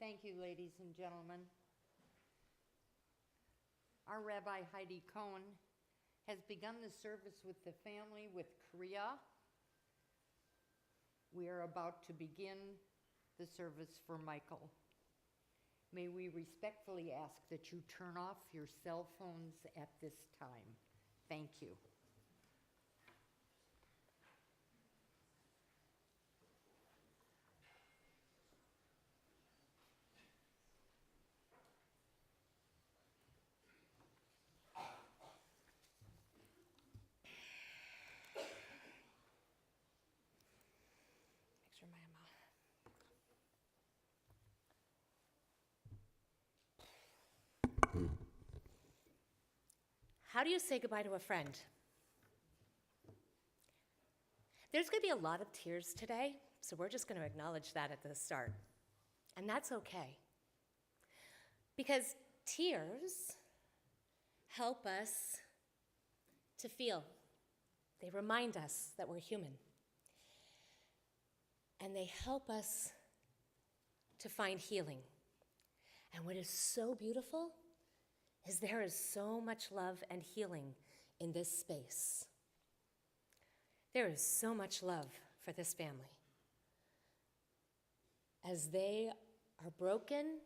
Thank you, ladies and gentlemen. Our Rabbi Heidi Cohen has begun the service with the family with Kriya. We are about to begin the service for Michael. May we respectfully ask that you turn off your cell phones at this time. Thank you. Make sure my How do you say goodbye to a friend? There's going to be a lot of tears today, so we're just going to acknowledge that at the start. And that's okay. Because tears help us to feel. They remind us that we're human. And they help us to find healing. And what is so beautiful is there is so much love and healing in this space. There is so much love for this family. As they are broken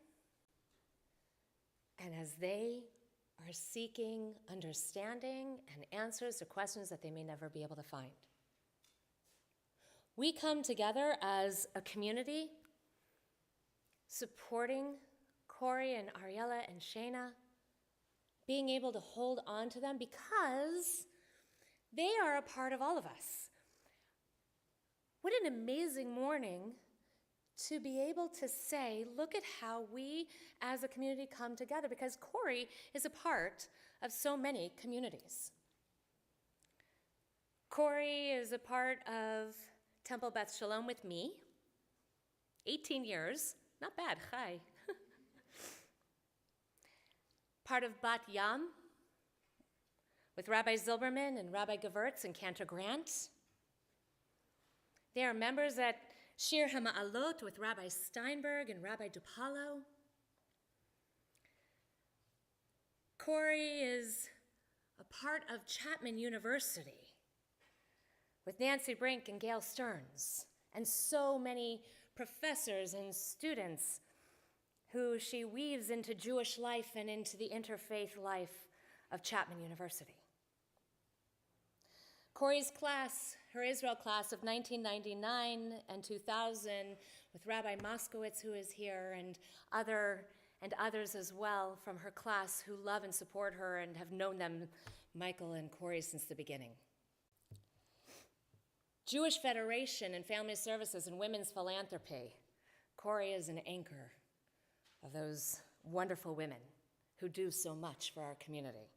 and as they are seeking understanding and answers to questions that they may never be able to find. We come together as a community supporting Corey and Ariella and Shayna, being able to hold on to them because they are a part of all of us. What an amazing morning to be able to say, look at how we as a community come together, because Corey is a part of so many communities. Corey is a part of Temple Beth Sholom with me, 18 years, not bad, hi. Part of Bat Yam with Rabbi Zilberman and Rabbi Gewurtz and Cantor Grant. They are members at Shir HaMa'alot with Rabbi Steinberg and Rabbi DuPalo. Corey is a part of Chapman University with Nancy Brink and Gail Stearns, and so many professors and students who she weaves into Jewish life and into the interfaith life of Chapman University. Corey's class, her Israel class of 1999 and 2000, with Rabbi Moskowitz, who is here, and others as well from her class who love and support her and have known them, Michael and Corey, since the beginning. Jewish Federation and Family Services and Women's Philanthropy. Corey is an anchor of those wonderful women who do so much for our community.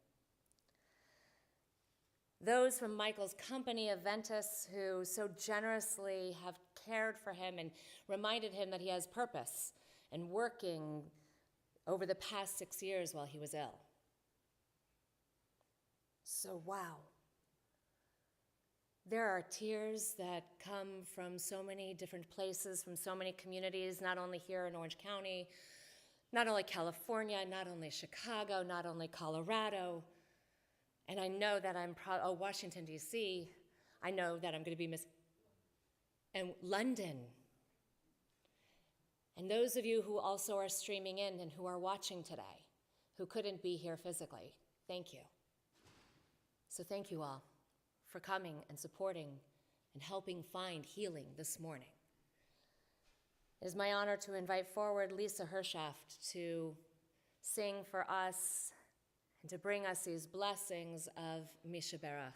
Those from Michael's company, Aventus, who so generously have cared for him and reminded him that he has purpose and working over the past 6 years while he was ill. So, wow. There are tears that come from so many different places, from so many communities, not only here in Orange County, not only California, not only Chicago, not only Colorado, and I know that Washington, D.C., I know that I'm going to be and London. And those of you who also are streaming in and who are watching today, who couldn't be here physically, thank you. So thank you all for coming and supporting and helping find healing this morning. It is my honor to invite forward Lisa Hershaft to sing for us and to bring us these blessings of Misha Berach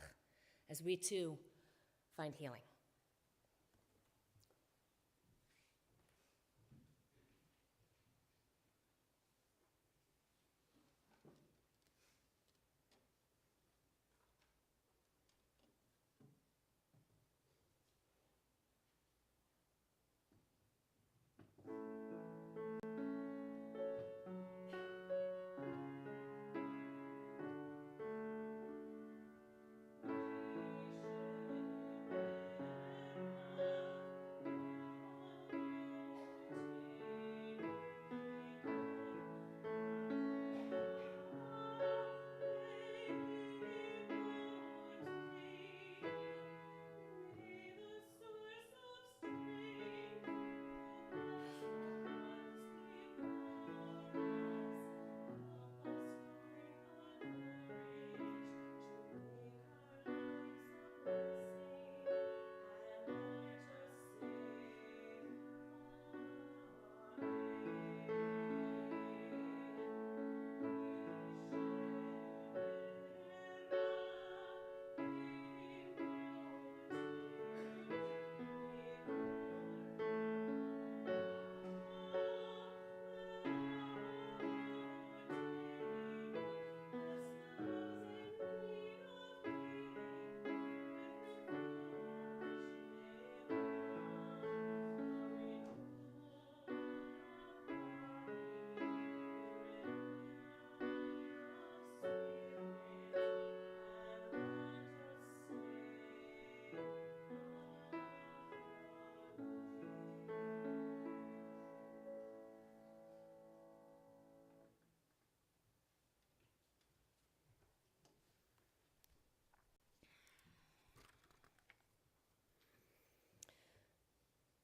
as we too find healing.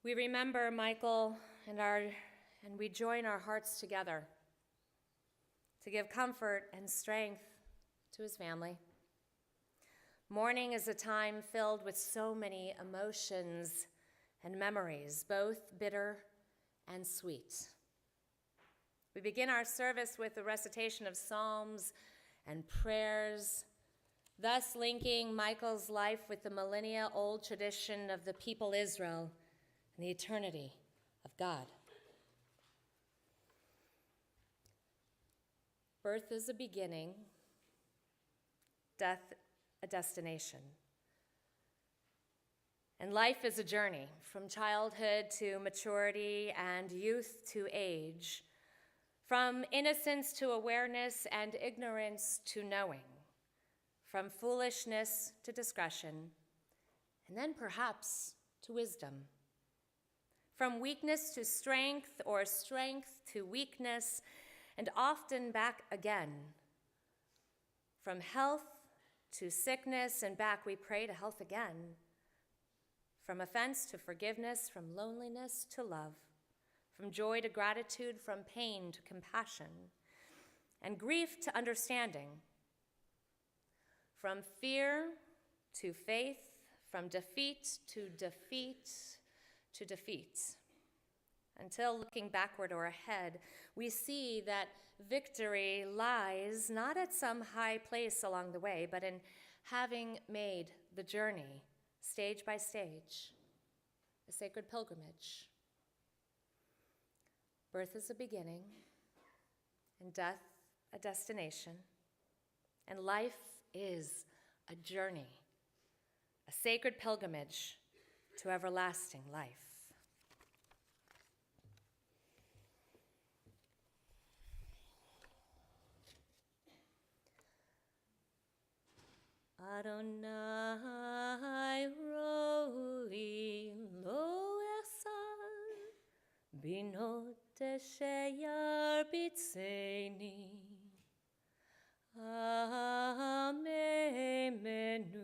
We remember Michael and we join our hearts together to give comfort and strength to his family. Mourning is a time filled with so many emotions and memories, both bitter and sweet. We begin our service with the recitation of psalms and prayers, thus linking Michael's life with the millennia-old tradition of the people Israel and the eternity of God. Birth is a beginning, death a destination. And life is a journey from childhood to maturity and youth to age, from innocence to awareness and ignorance to knowing, from foolishness to discretion, and then perhaps to wisdom, from weakness to strength or strength to weakness, and often back again, from health to sickness and back we pray to health again, from offense to forgiveness, from loneliness to love, from joy to gratitude, from pain to compassion, and grief to understanding, from fear to faith, from defeat to defeat to defeat, until looking backward or ahead, we see that victory lies not at some high place along the way, but in having made the journey stage by stage, a sacred pilgrimage. Birth is a beginning, and death a destination, and life is a journey, a sacred pilgrimage to everlasting life. Adonai roi lo echsar binot sheyar bitzeni ame menuchot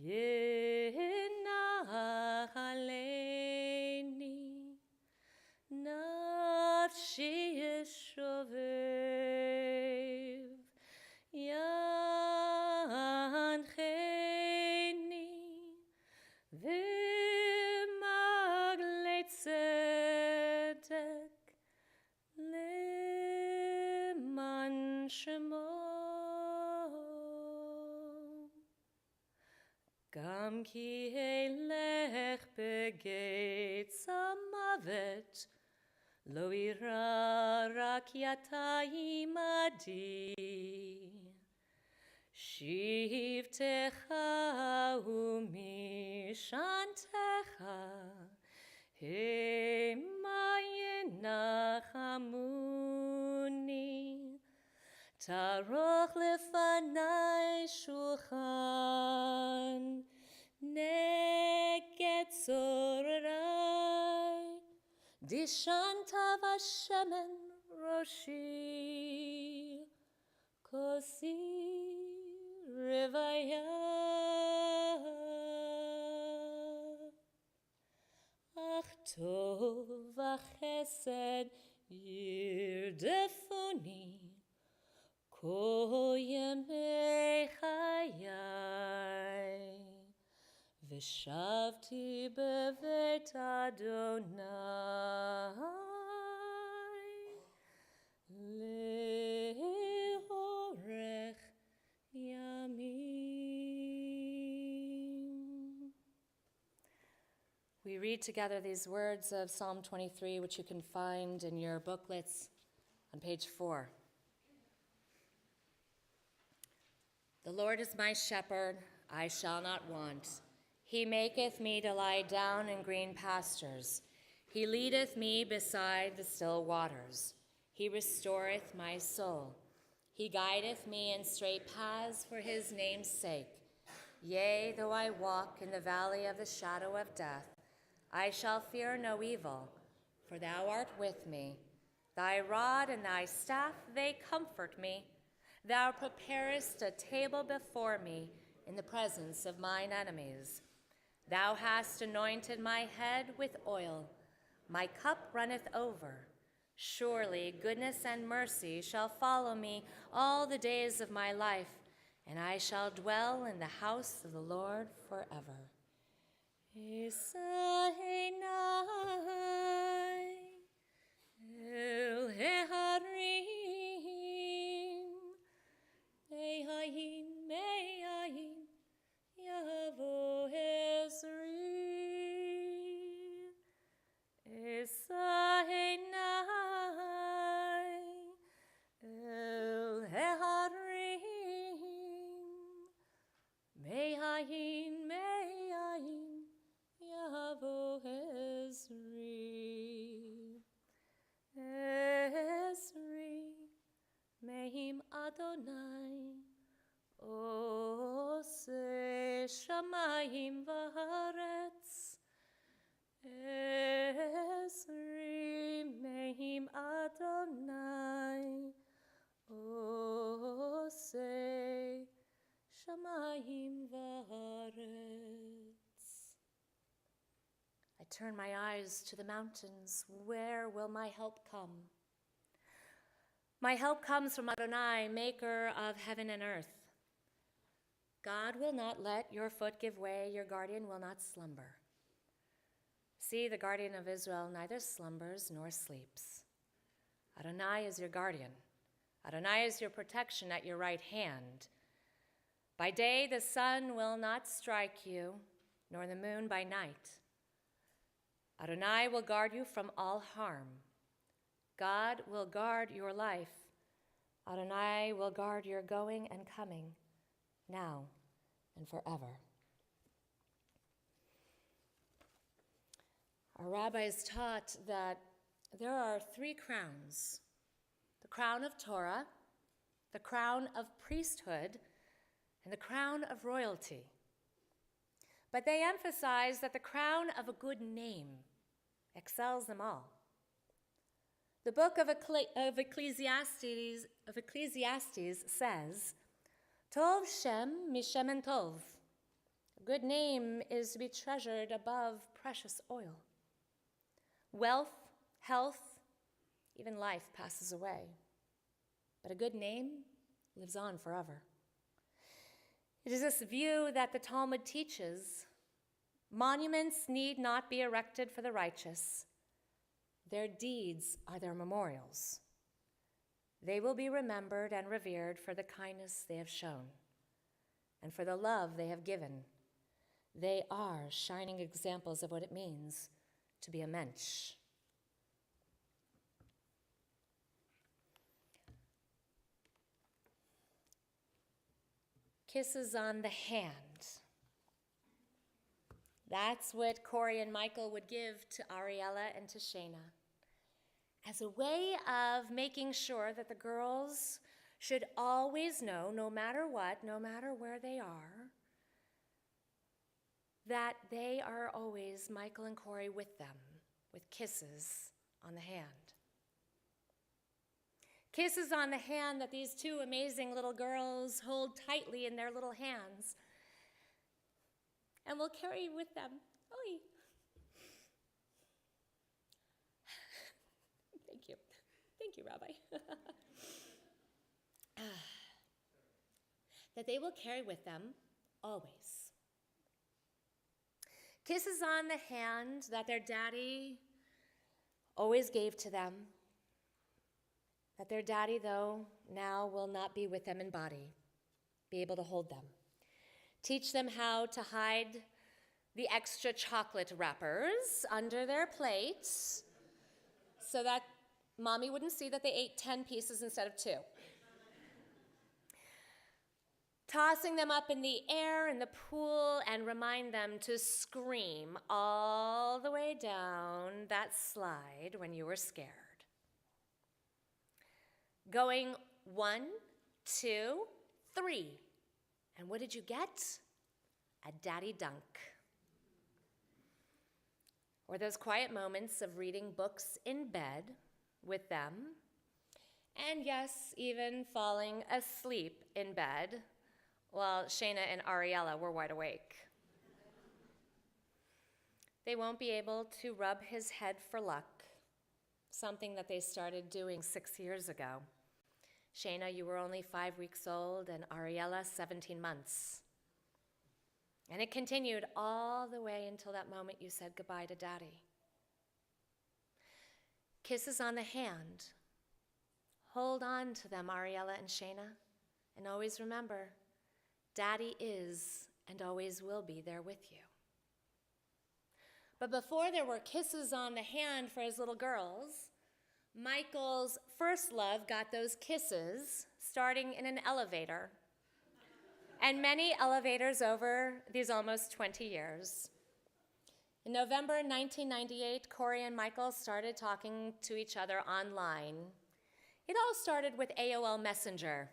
yenachaleni nafshi yeshovev Yancheni v'magle tzedek leman shemo gam ki elech begetz hamavet lo ira rak yata imadi Shivtecha umishantecha hema yenachamuni taroch lefanai shulchan neged zorai dishanta vashemen roshi kosi Rivaya Ach tov v'chesed yirdefuni kol yemei chayai v'shavti beveit Adonai le'orech We read together these words of Psalm 23, which you can find in your booklets on page 4. The Lord is my shepherd, I shall not want. He maketh me to lie down in green pastures. He leadeth me beside the still waters. He restoreth my soul. He guideth me in straight paths for his name's sake. Yea, though I walk in the valley of the shadow of death, I shall fear no evil, for thou art with me. Thy rod and thy staff, they comfort me. Thou preparest a table before me in the presence of mine enemies. Thou hast anointed my head with oil. My cup runneth over. Surely goodness and mercy shall follow me all the days of my life, and I shall dwell in the house of the Lord forever. El Heharim, Mehaim, Mehaim, Yavo Ezri, Esahenai, El Heharim, Mehaim, Mehaim, Yavo Ezri, Ezri, Mehim Adonai, Ose Shamayim V'Haaretz, Ezri, Mehim Adonai, Ose Shamayim V'Haaretz. I turn my eyes to the mountains. Where will my help come? My help comes from Adonai, maker of heaven and earth. God will not let your foot give way. Your guardian will not slumber. See, the guardian of Israel neither slumbers nor sleeps. Adonai is your guardian. Adonai is your protection at your right hand. By day the sun will not strike you, nor the moon by night. Adonai will guard you from all harm. God will guard your life. Adonai will guard your going and coming, now and forever. Our rabbis taught that there are 3 crowns: the crown of Torah, the crown of priesthood, and the crown of royalty. But they emphasize that the crown of a good name excels them all. The book of Ecclesiastes says, Tov Shem Mishem and Tov. A good name is to be treasured above precious oil. Wealth, health, even life passes away. But a good name lives on forever. It is this view that the Talmud teaches. Monuments need not be erected for the righteous. Their deeds are their memorials. They will be remembered and revered for the kindness they have shown and for the love they have given. They are shining examples of what it means to be a mensch. Kisses on the hand. That's what Corey and Michael would give to Ariella and to Shayna, as a way of making sure that the girls should always know, no matter what, no matter where they are, that they are always, Michael and Corey, with them, with kisses on the hand. Kisses on the hand that these 2 amazing little girls hold tightly in their little hands and will carry with them. Oy. Thank you. Thank you, Rabbi. That they will carry with them always. Kisses on the hand that their daddy always gave to them. That their daddy, though, now will not be with them in body, be able to hold them. Teach them how to hide the extra chocolate wrappers under their plates so that mommy wouldn't see that they ate 10 pieces instead of 2. Tossing them up in the air in the pool and remind them to scream all the way down that slide when you were scared. Going 1, 2, 3. And what did you get? A daddy dunk. Or those quiet moments of reading books in bed with them. And yes, even falling asleep in bed while Shayna and Ariella were wide awake. they won't be able to rub his head for luck, something that they started doing 6 years ago. Shayna, you were only 5 weeks old, and Ariella, 17 months. And it continued all the way until that moment you said goodbye to Daddy. Kisses on the hand. Hold on to them, Ariella and Shayna, and always remember, Daddy is and always will be there with you. But before there were kisses on the hand for his little girls, Michael's first love got those kisses starting in an elevator, and many elevators over these almost 20 years. In November 1998, Corey and Michael started talking to each other online. It all started with AOL Messenger.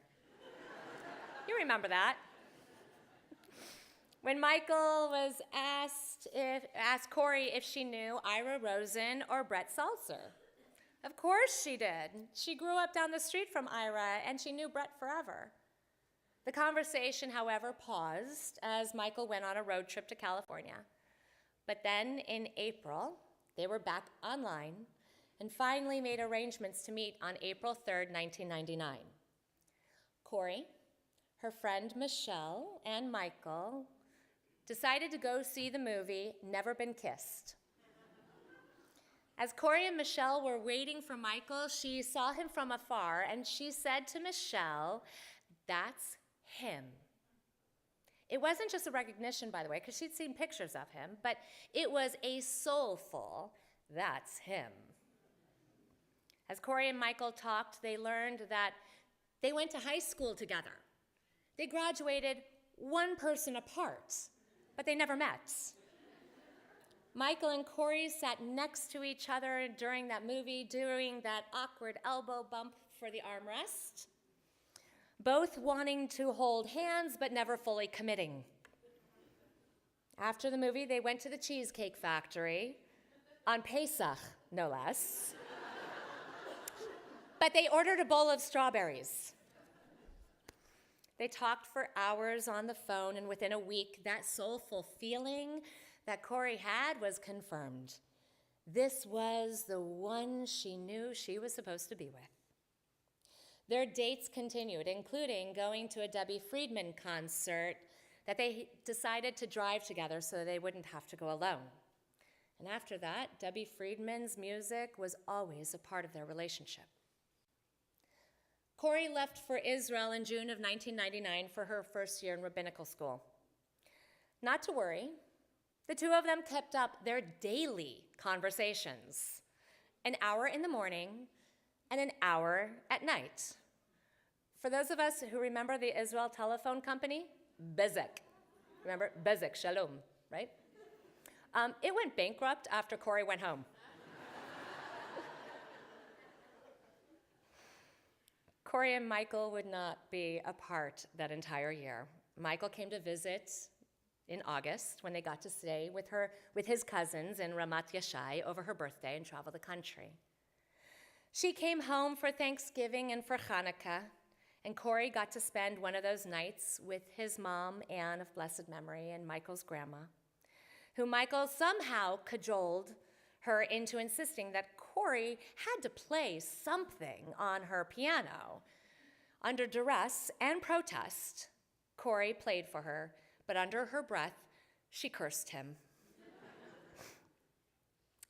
You remember that. When Michael was asked Corey if she knew Ira Rosen or Brett Salzer. Of course she did. She grew up down the street from Ira, and she knew Brett forever. The conversation, however, paused as Michael went on a road trip to California. But then in April, they were back online and finally made arrangements to meet on April 3rd, 1999. Corey, her friend Michelle, and Michael decided to go see the movie Never Been Kissed. As Corey and Michelle were waiting for Michael, she saw him from afar, and she said to Michelle, "That's him." It wasn't just a recognition, by the way, because she'd seen pictures of him, but it was a soulful, "That's him." As Corey and Michael talked, they learned that they went to high school together. They graduated one person apart, but they never met. Michael and Corey sat next to each other during that movie, doing that awkward elbow bump for the armrest, both wanting to hold hands but never fully committing. After the movie, they went to the Cheesecake Factory, on Pesach, no less, but they ordered a bowl of strawberries. They talked for hours on the phone, and within a week, that soulful feeling that Corey had was confirmed. This was the one she knew she was supposed to be with. Their dates continued, including going to a Debbie Friedman concert that they decided to drive together so they wouldn't have to go alone. And after that, Debbie Friedman's music was always a part of their relationship. Corey left for Israel in June of 1999 for her first year in rabbinical school. Not to worry, the two of them kept up their daily conversations, an hour in the morning and an hour at night. For those of us who remember the Israel telephone company, Bezik. Remember? Bezik, Sholom, right? It went bankrupt after Corey went home. Corey and Michael would not be apart that entire year. Michael came to visit in August when they got to stay with his cousins in Ramat Yashai over her birthday and travel the country. She came home for Thanksgiving and for Hanukkah, and Corey got to spend one of those nights with his mom, Anne of blessed memory, and Michael's grandma, who Michael somehow cajoled her into insisting that Corey had to play something on her piano. Under duress and protest, Corey played for her, but under her breath, she cursed him.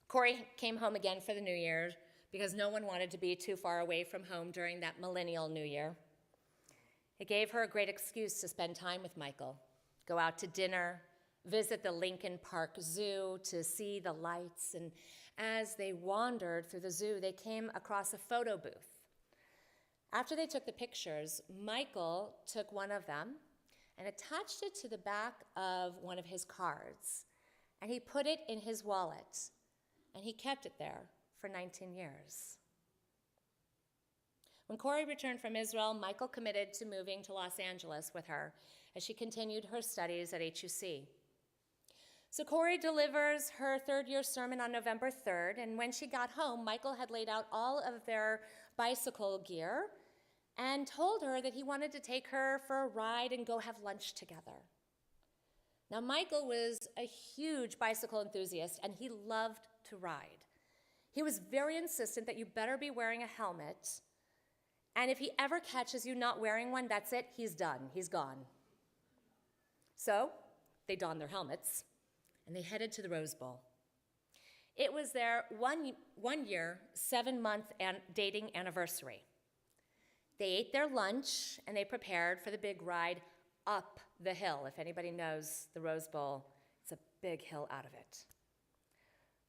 Corey came home again for the New Year because no one wanted to be too far away from home during that millennial New Year. It gave her a great excuse to spend time with Michael, go out to dinner, visit the Lincoln Park Zoo to see the lights, and as they wandered through the zoo, they came across a photo booth. After they took the pictures, Michael took one of them and attached it to the back of one of his cards, and he put it in his wallet, and he kept it there for 19 years. When Corey returned from Israel, Michael committed to moving to Los Angeles with her as she continued her studies at HUC. So Corey delivers her third-year sermon on November 3rd, and when she got home, Michael had laid out all of their bicycle gear and told her that he wanted to take her for a ride and go have lunch together. Now, Michael was a huge bicycle enthusiast, and he loved to ride. He was very insistent that you better be wearing a helmet, and if he ever catches you not wearing one, that's it, he's done, he's gone. So they donned their helmets, and they headed to the Rose Bowl. It was their one year, 7-month dating anniversary. They ate their lunch, and they prepared for the big ride up the hill. If anybody knows the Rose Bowl, it's a big hill out of it.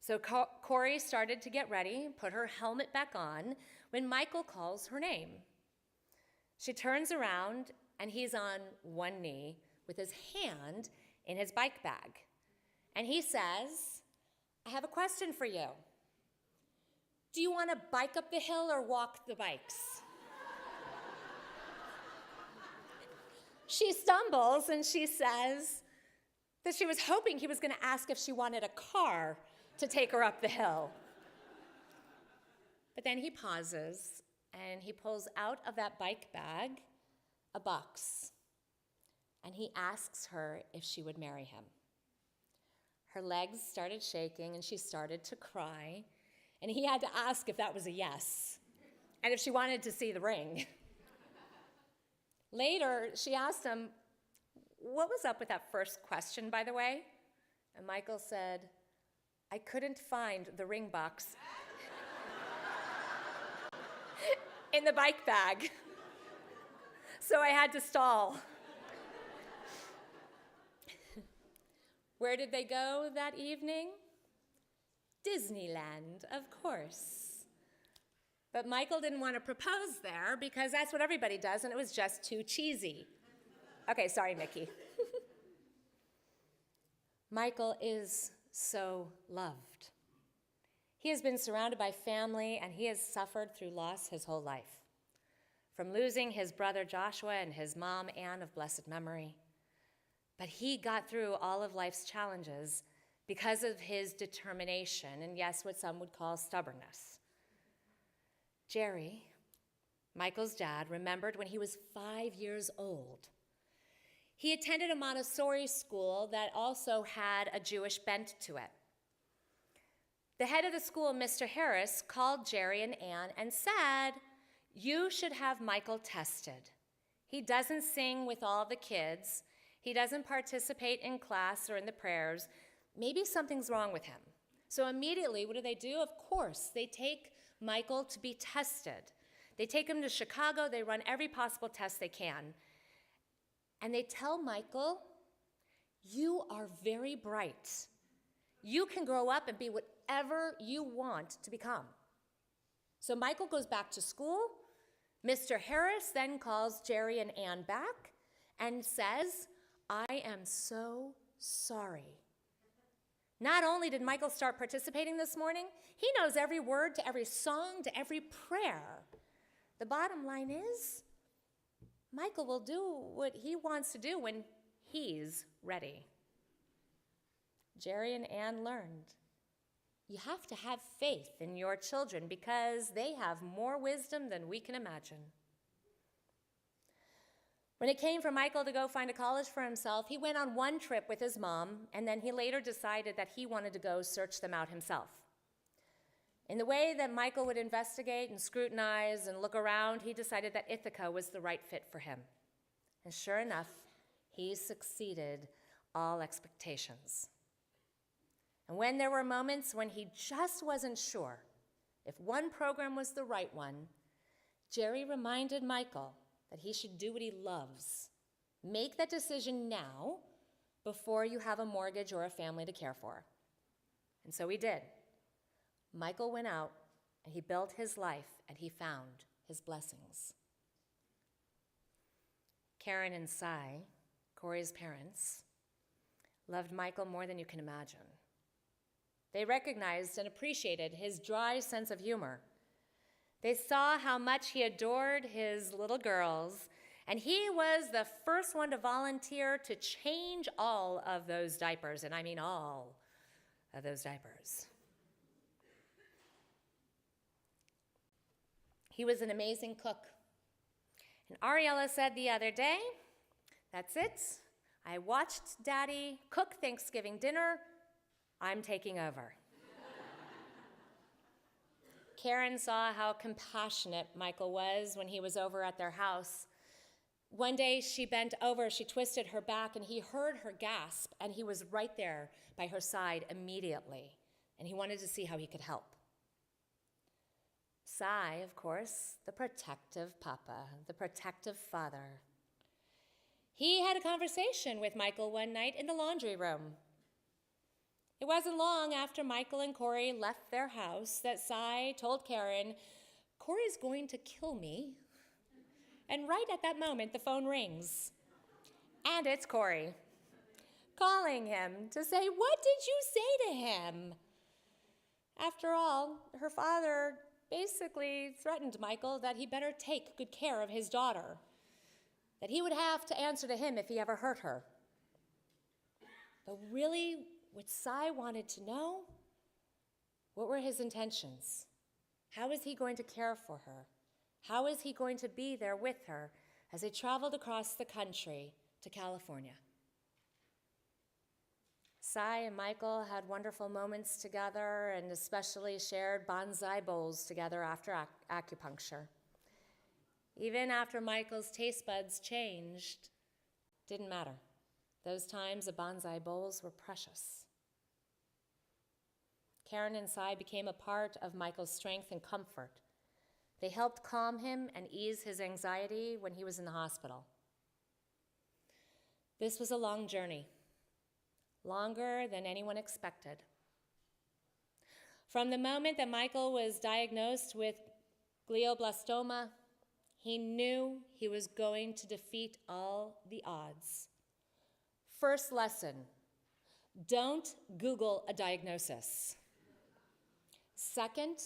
So Corey started to get ready, put her helmet back on, when Michael calls her name. She turns around, and he's on one knee with his hand in his bike bag. And he says, "I have a question for you. Do you want to bike up the hill or walk the bikes?" She stumbles and she says that she was hoping he was going to ask if she wanted a car to take her up the hill. But then he pauses and he pulls out of that bike bag a box, and he asks her if she would marry him. Her legs started shaking and she started to cry, and he had to ask if that was a yes and if she wanted to see the ring. Later, she asked him, "What was up with that first question, by the way?" And Michael said, "I couldn't find the ring box in the bike bag, so I had to stall." Where did they go that evening? Disneyland, of course. But Michael didn't want to propose there because that's what everybody does, and it was just too cheesy. Okay, sorry, Mickey. Michael is so loved. He has been surrounded by family, and he has suffered through loss his whole life. From losing his brother Joshua and his mom Anne of blessed memory. But he got through all of life's challenges because of his determination, and yes, what some would call stubbornness. Jerry, Michael's dad, remembered when he was 5 years old. He attended a Montessori school that also had a Jewish bent to it. The head of the school, Mr. Harris, called Jerry and Ann and said, "You should have Michael tested. He doesn't sing with all the kids. He doesn't participate in class or in the prayers. Maybe something's wrong with him." So immediately, what do? Of course, they take Michael to be tested. They take him to Chicago. They run every possible test they can. And they tell Michael, "You are very bright. You can grow up and be whatever you want to become." So Michael goes back to school. Mr. Harris then calls Jerry and Ann back and says, "I am so sorry. Not only did Michael start participating this morning, he knows every word to every song, to every prayer. The bottom line is, Michael will do what he wants to do when he's ready." Jerry and Ann learned, you have to have faith in your children because they have more wisdom than we can imagine. When it came for Michael to go find a college for himself, he went on one trip with his mom, and then he later decided that he wanted to go search them out himself. In the way that Michael would investigate and scrutinize and look around, he decided that Ithaca was the right fit for him. And sure enough, he succeeded all expectations. And when there were moments when he just wasn't sure if one program was the right one, Jerry reminded Michael that he should do what he loves. Make that decision now before you have a mortgage or a family to care for. And so he did. Michael went out and he built his life and he found his blessings. Karen and Cy, Corey's parents, loved Michael more than you can imagine. They recognized and appreciated his dry sense of humor. They saw how much he adored his little girls, and he was the first one to volunteer to change all of those diapers, and I mean all of those diapers. He was an amazing cook. And Ariella said the other day, "That's it. I watched Daddy cook Thanksgiving dinner. I'm taking over. Karen saw how compassionate Michael was when he was over at their house. One day she bent over, she twisted her back, and he heard her gasp, and he was right there by her side immediately, and he wanted to see how he could help. Cy, of course, the protective papa, the protective father. He had a conversation with Michael one night in the laundry room. It wasn't long after Michael and Corey left their house that Cy told Karen, "Corey's going to kill me." And right at that moment, the phone rings. And it's Corey, calling him to say, "What did you say to him?" After all, her father basically threatened Michael that he better take good care of his daughter, that he would have to answer to him if he ever hurt her. But really, what Cy wanted to know, what were his intentions? How was he going to care for her? How was he going to be there with her as they traveled across the country to California? Cy and Michael had wonderful moments together and especially shared bonsai bowls together after acupuncture. Even after Michael's taste buds changed, didn't matter. Those times of bonsai bowls were precious. Karen and Cy became a part of Michael's strength and comfort. They helped calm him and ease his anxiety when he was in the hospital. This was a long journey, longer than anyone expected. From the moment that Michael was diagnosed with glioblastoma, he knew he was going to defeat all the odds. First lesson, don't Google a diagnosis. Second,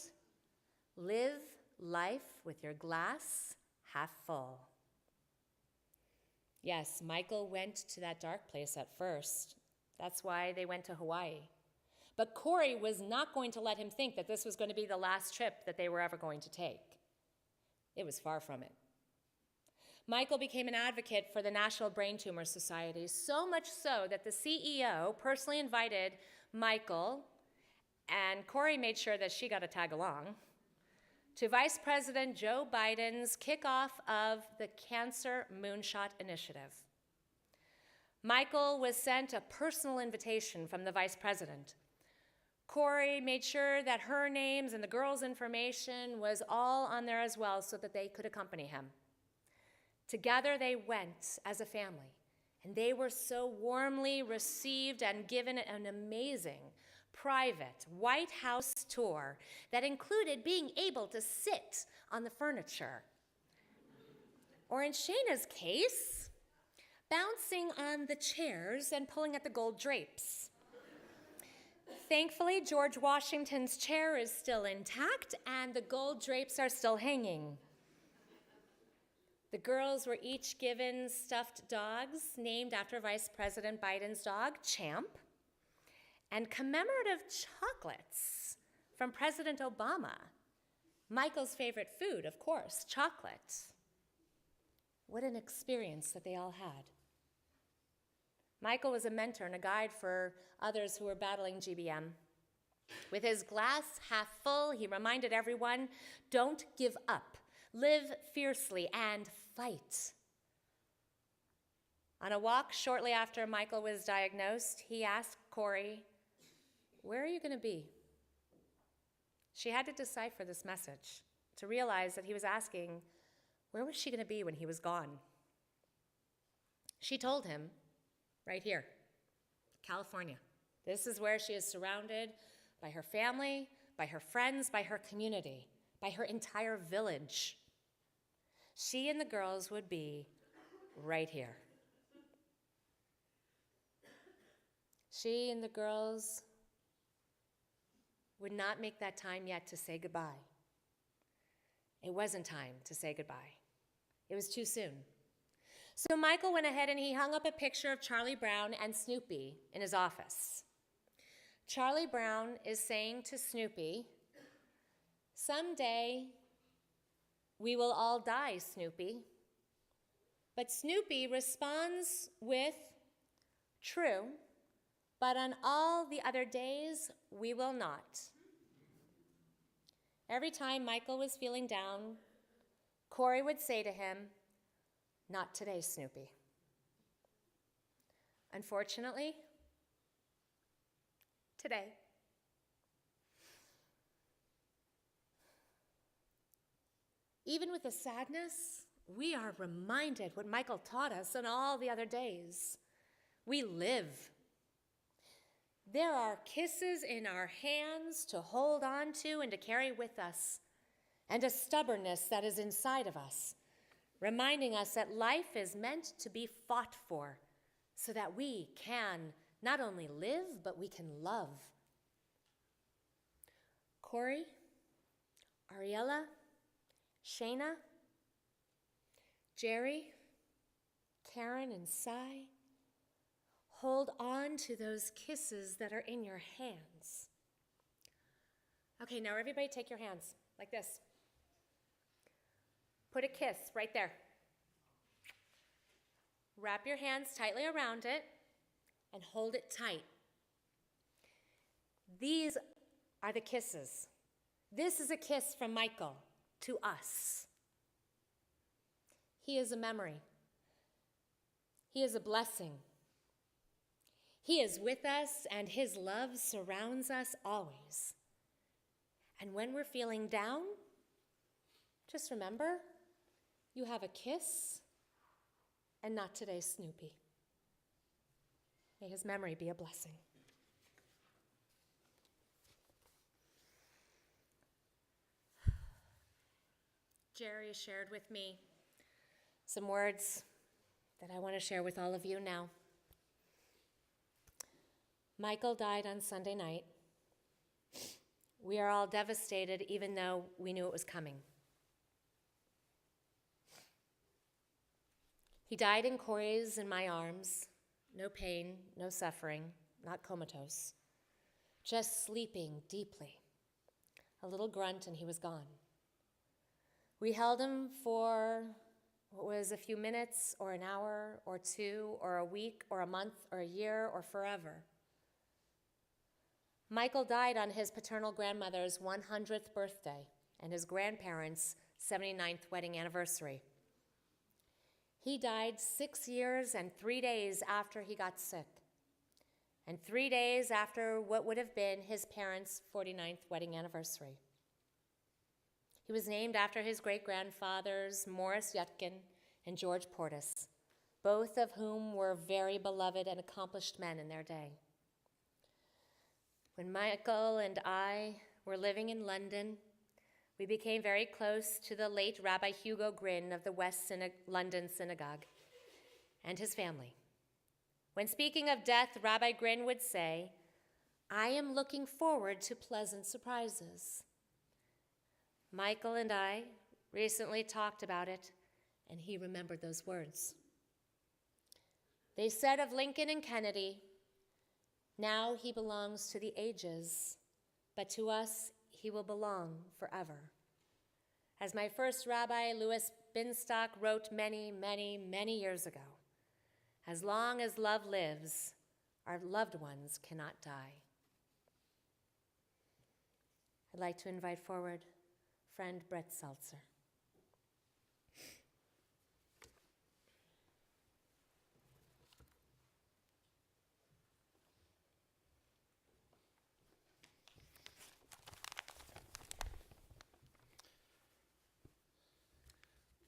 live life with your glass half full. Yes, Michael went to that dark place at first. That's why they went to Hawaii. But Corey was not going to let him think that this was going to be the last trip that they were ever going to take. It was far from it. Michael became an advocate for the National Brain Tumor Society, so much so that the CEO personally invited Michael, and Corey made sure that she got a tag along, to Vice President Joe Biden's kickoff of the Cancer Moonshot Initiative. Michael was sent a personal invitation from the Vice President. Corey made sure that her names and the girls' information was all on there as well so that they could accompany him. Together they went as a family, and they were so warmly received and given an amazing private White House tour that included being able to sit on the furniture. Or in Shayna's case, bouncing on the chairs and pulling at the gold drapes. Thankfully, George Washington's chair is still intact and the gold drapes are still hanging. The girls were each given stuffed dogs named after Vice President Biden's dog, Champ, and commemorative chocolates from President Obama. Michael's favorite food, of course, chocolate. What an experience that they all had. Michael was a mentor and a guide for others who were battling GBM. With his glass half full, he reminded everyone, don't give up. Live fiercely and fight. On a walk shortly after Michael was diagnosed, he asked Corey, "Where are you going to be?" She had to decipher this message, to realize that he was asking, where was she going to be when he was gone? She told him, right here, California. This is where she is surrounded by her family, by her friends, by her community, by her entire village. She and the girls would be right here. She and the girls would not make that time yet to say goodbye. It wasn't time to say goodbye. It was too soon. So Michael went ahead and he hung up a picture of Charlie Brown and Snoopy in his office. Charlie Brown is saying to Snoopy, "Someday we will all die, Snoopy." But Snoopy responds with, True, but on all the other days, we will not. Every time Michael was feeling down, Corey would say to him, "Not today, Snoopy." Unfortunately, today. Even with the sadness, we are reminded what Michael taught us on all the other days. We live. There are kisses in our hands to hold on to and to carry with us, and a stubbornness that is inside of us, reminding us that life is meant to be fought for so that we can not only live, but we can love. Corey, Ariella, Shayna, Jerry, Karen, and Cy, hold on to those kisses that are in your hands. Okay, now everybody take your hands like this. Put a kiss right there. Wrap your hands tightly around it and hold it tight. These are the kisses. This is a kiss from Michael to us. He is a memory. He is a blessing. He is with us, and his love surrounds us always. And when we're feeling down, just remember, you have a kiss, and not today, Snoopy. May his memory be a blessing. Jerry shared with me some words that I want to share with all of you now. Michael died on Sunday night. We are all devastated, even though we knew it was coming. He died in Corey's and my arms. No pain, no suffering, not comatose. Just sleeping deeply. A little grunt and he was gone. We held him for what was a few minutes or an hour or two or a week or a month or a year or forever. Michael died on his paternal grandmother's 100th birthday and his grandparents' 79th wedding anniversary. He died 6 years and 3 days after he got sick, and 3 days after what would have been his parents' 49th wedding anniversary. He was named after his great-grandfathers, Morris Yutkin and George Portis, both of whom were very beloved and accomplished men in their day. When Michael and I were living in London, we became very close to the late Rabbi Hugo Grin of the West London Synagogue and his family. When speaking of death, Rabbi Grin would say, "I am looking forward to pleasant surprises." Michael and I recently talked about it, and he remembered those words. They said of Lincoln and Kennedy, "Now he belongs to the ages, but to us he will belong forever." As my first rabbi, Louis Binstock, wrote many, many, many years ago, as long as love lives, our loved ones cannot die. I'd like to invite forward friend Brett Seltzer.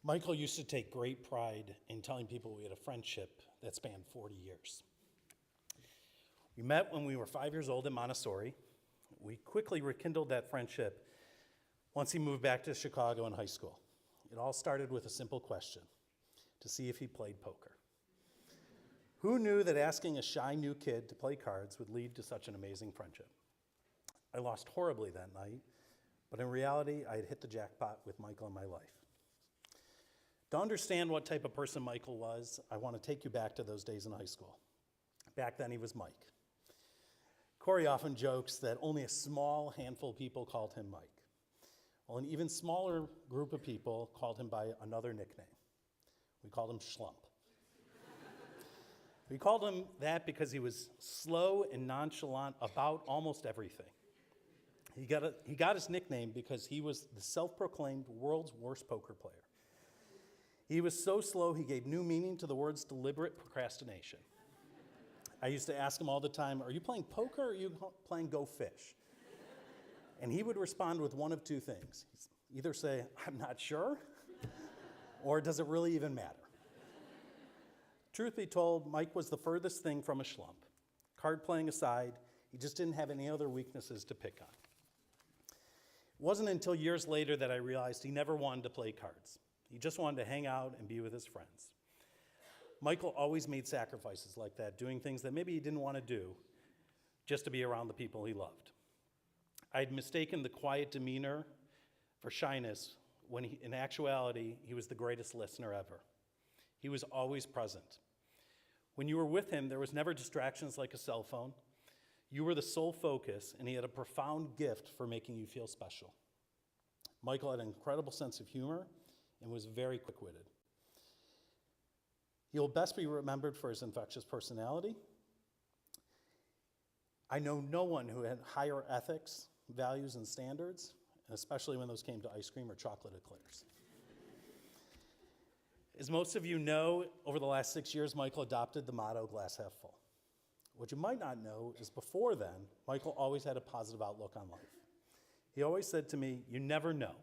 Michael used to take great pride in telling people we had a friendship that spanned 40 years. We met when we were 5 years old in Montessori. We quickly rekindled that friendship once he moved back to Chicago in high school. It all started with a simple question, to see if he played poker. Who knew that asking a shy new kid to play cards would lead to such an amazing friendship? I lost horribly that night, but in reality, I had hit the jackpot with Michael in my life. To understand what type of person Michael was, I want to take you back to those days in high school. Back then, he was Mike. Corey often jokes that only a small handful of people called him Mike. Well, an even smaller group of people called him by another nickname. We called him Schlump. We called him that because he was slow and nonchalant about almost everything. He got his nickname because he was the self-proclaimed world's worst poker player. He was so slow, he gave new meaning to the words deliberate procrastination. I used to ask him all the time, are you playing poker or are you playing Go Fish? And he would respond with one of two things. He'd either say, I'm not sure, or does it really even matter? Truth be told, Mike was the furthest thing from a schlump. Card playing aside, he just didn't have any other weaknesses to pick on. It wasn't until years later that I realized he never wanted to play cards. He just wanted to hang out and be with his friends. Michael always made sacrifices like that, doing things that maybe he didn't want to do just to be around the people he loved. I'd mistaken the quiet demeanor for shyness when in actuality, he was the greatest listener ever. He was always present. When you were with him, there was never distractions like a cell phone. You were the sole focus, and he had a profound gift for making you feel special. Michael had an incredible sense of humor and was very quick-witted. He will best be remembered for his infectious personality. I know no one who had higher ethics, values, and standards, and especially when those came to ice cream or chocolate eclairs. As most of you know, over the last 6 years, Michael adopted the motto, glass half full. What you might not know is before then, Michael always had a positive outlook on life. He always said to me, you never know,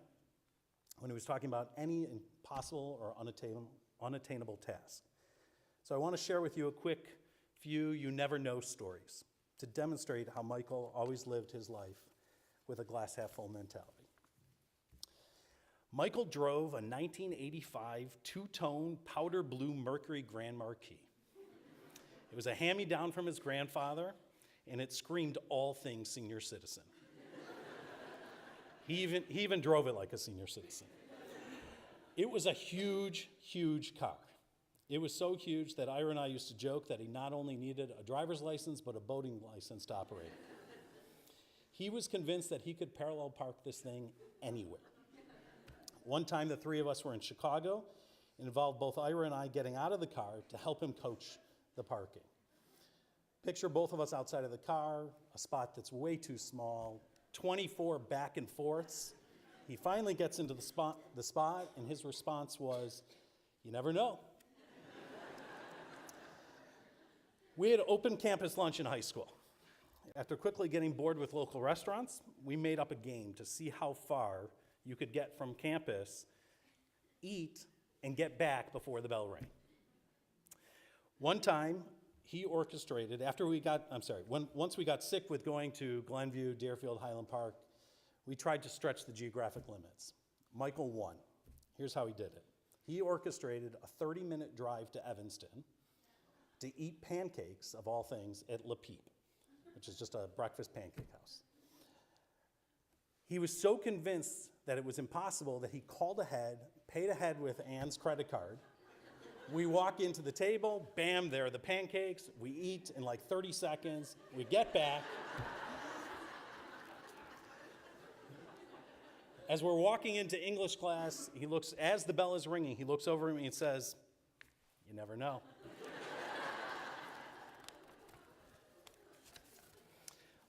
when he was talking about any impossible or unattainable task. So I want to share with you a quick few you never know stories to demonstrate how Michael always lived his life with a glass half full mentality. Michael drove a 1985 two-tone powder blue Mercury Grand Marquis. It was a hand-me-down from his grandfather, and it screamed all things senior citizen. He even drove it like a senior citizen. It was a huge, huge car. It was so huge that Ira and I used to joke that he not only needed a driver's license, but a boating license to operate it. He was convinced that he could parallel park this thing anywhere. One time, the three of us were in Chicago. It involved both Ira and I getting out of the car to help him coach the parking. Picture both of us outside of the car, a spot that's way too small, 24 back and forths. He finally gets into the spot, and his response was, you never know. We had open campus lunch in high school. After quickly getting bored with local restaurants, we made up a game to see how far you could get from campus, eat, and get back before the bell rang. One time, he orchestrated, once we got sick with going to Glenview, Deerfield, Highland Park, we tried to stretch the geographic limits. Michael won. Here's how he did it. He orchestrated a 30-minute drive to Evanston to eat pancakes, of all things, at Le Peep, which is just a breakfast pancake house. He was so convinced that it was impossible that he called ahead, paid ahead with Ann's credit card. We walk into the table, bam, there are the pancakes. We eat in like 30 seconds. We get back. As we're walking into English class, as the bell is ringing, he looks over at me and says, you never know.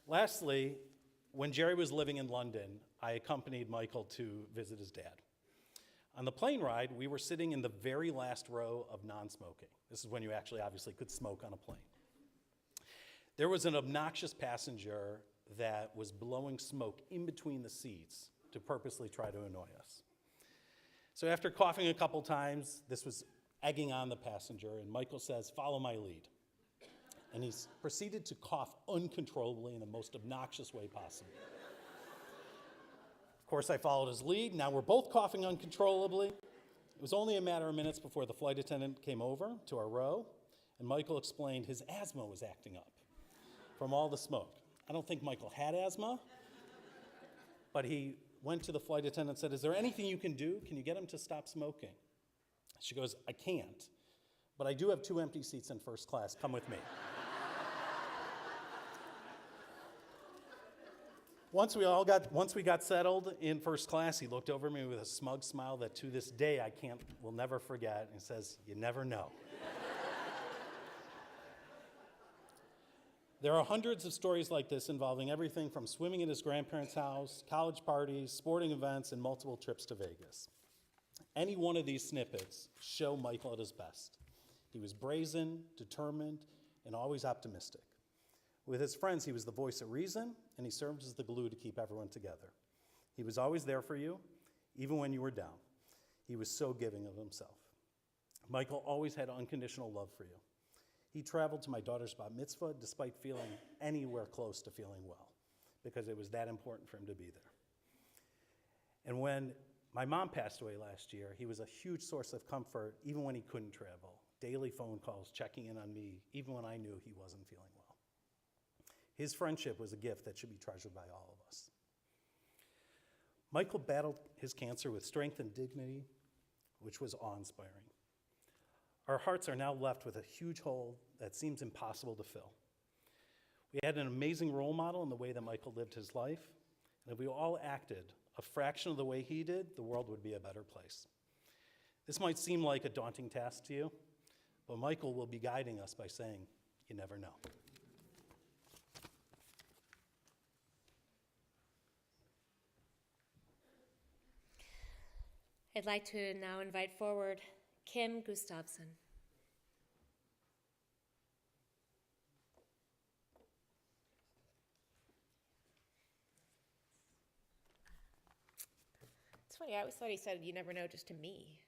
Lastly, when Jerry was living in London, I accompanied Michael to visit his dad. On the plane ride, we were sitting in the very last row of non-smoking. This is when you actually obviously could smoke on a plane. There was an obnoxious passenger that was blowing smoke in between the seats to purposely try to annoy us. So after coughing a couple times, this was egging on the passenger, and Michael says, follow my lead. And he proceeded to cough uncontrollably in the most obnoxious way possible. Of course, I followed his lead. Now we're both coughing uncontrollably. It was only a matter of minutes before the flight attendant came over to our row, and Michael explained his asthma was acting up from all the smoke. I don't think Michael had asthma, but he went to the flight attendant and said, is there anything you can do? Can you get him to stop smoking? She goes, I can't, but I do have 2 empty seats in first class. Come with me. Once we got settled in first class, he looked over at me with a smug smile that to this day will never forget, and says, you never know. There are hundreds of stories like this involving everything from swimming at his grandparents' house, college parties, sporting events, and multiple trips to Vegas. Any one of these snippets show Michael at his best. He was brazen, determined, and always optimistic. With his friends, he was the voice of reason, and he served as the glue to keep everyone together. He was always there for you, even when you were down. He was so giving of himself. Michael always had unconditional love for you. He traveled to my daughter's bat mitzvah despite feeling anywhere close to feeling well, because it was that important for him to be there. And when my mom passed away last year, he was a huge source of comfort, even when he couldn't travel. Daily phone calls, checking in on me, even when I knew he wasn't feeling well. His friendship was a gift that should be treasured by all of us. Michael battled his cancer with strength and dignity, which was awe-inspiring. Our hearts are now left with a huge hole that seems impossible to fill. We had an amazing role model in the way that Michael lived his life, and if we all acted a fraction of the way he did, the world would be a better place. This might seem like a daunting task to you, but Michael will be guiding us by saying, "You never know." I'd like to now invite forward Kim Gustafson. It's funny, I always thought he said, "You never know," just to me.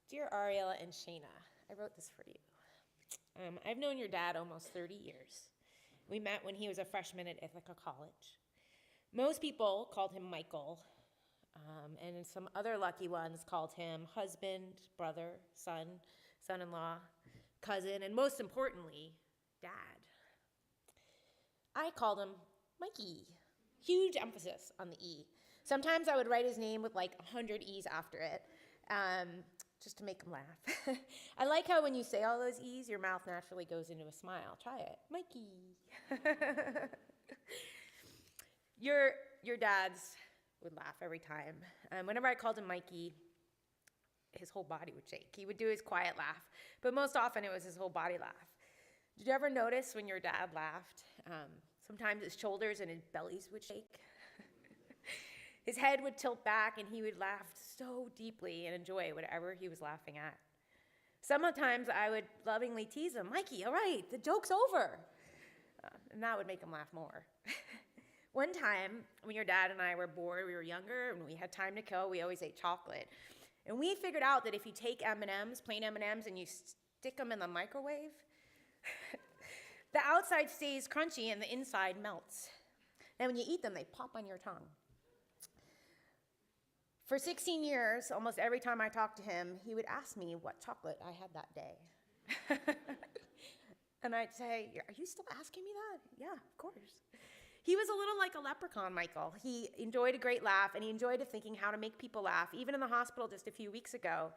Dear Ariella and Shayna, I wrote this for you. I've known your dad almost 30 years. We met when he was a freshman at Ithaca College. Most people called him Michael, and some other lucky ones called him husband, brother, son, son-in-law, cousin, and most importantly, dad. I called him Mikey. Huge emphasis on the E. Sometimes I would write his name with like 100 E's after it, just to make him laugh. I like how when you say all those E's, your mouth naturally goes into a smile. Try it. Mikey. Your dads would laugh every time. Whenever I called him Mikey, his whole body would shake. He would do his quiet laugh, but most often it was his whole body laugh. Did you ever notice when your dad laughed, sometimes his shoulders and his bellies would shake? His head would tilt back and he would laugh so deeply and enjoy whatever he was laughing at. Sometimes I would lovingly tease him, "Mikey, all right, the joke's over." And that would make him laugh more. One time, when your dad and I were bored, we were younger, and we had time to kill, we always ate chocolate. And we figured out that if you take M&Ms, plain M&Ms, and you stick them in the microwave, the outside stays crunchy and the inside melts. Then when you eat them, they pop on your tongue. For 16 years, almost every time I talked to him, he would ask me what chocolate I had that day. And I'd say, "Are you still asking me that?" "Yeah, of course." He was a little like a leprechaun, Michael. He enjoyed a great laugh, and he enjoyed thinking how to make people laugh. Even in the hospital just a few weeks ago,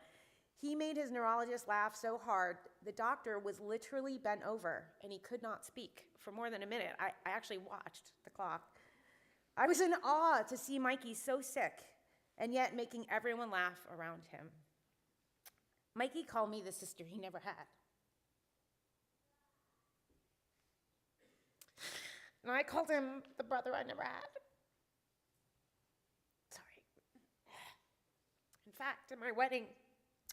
he made his neurologist laugh so hard, the doctor was literally bent over, and he could not speak for more than a minute. I actually watched the clock. I was in awe to see Mikey so sick, and yet making everyone laugh around him. Mikey called me the sister he never had. And I called him the brother I never had. Sorry. In fact, at my wedding,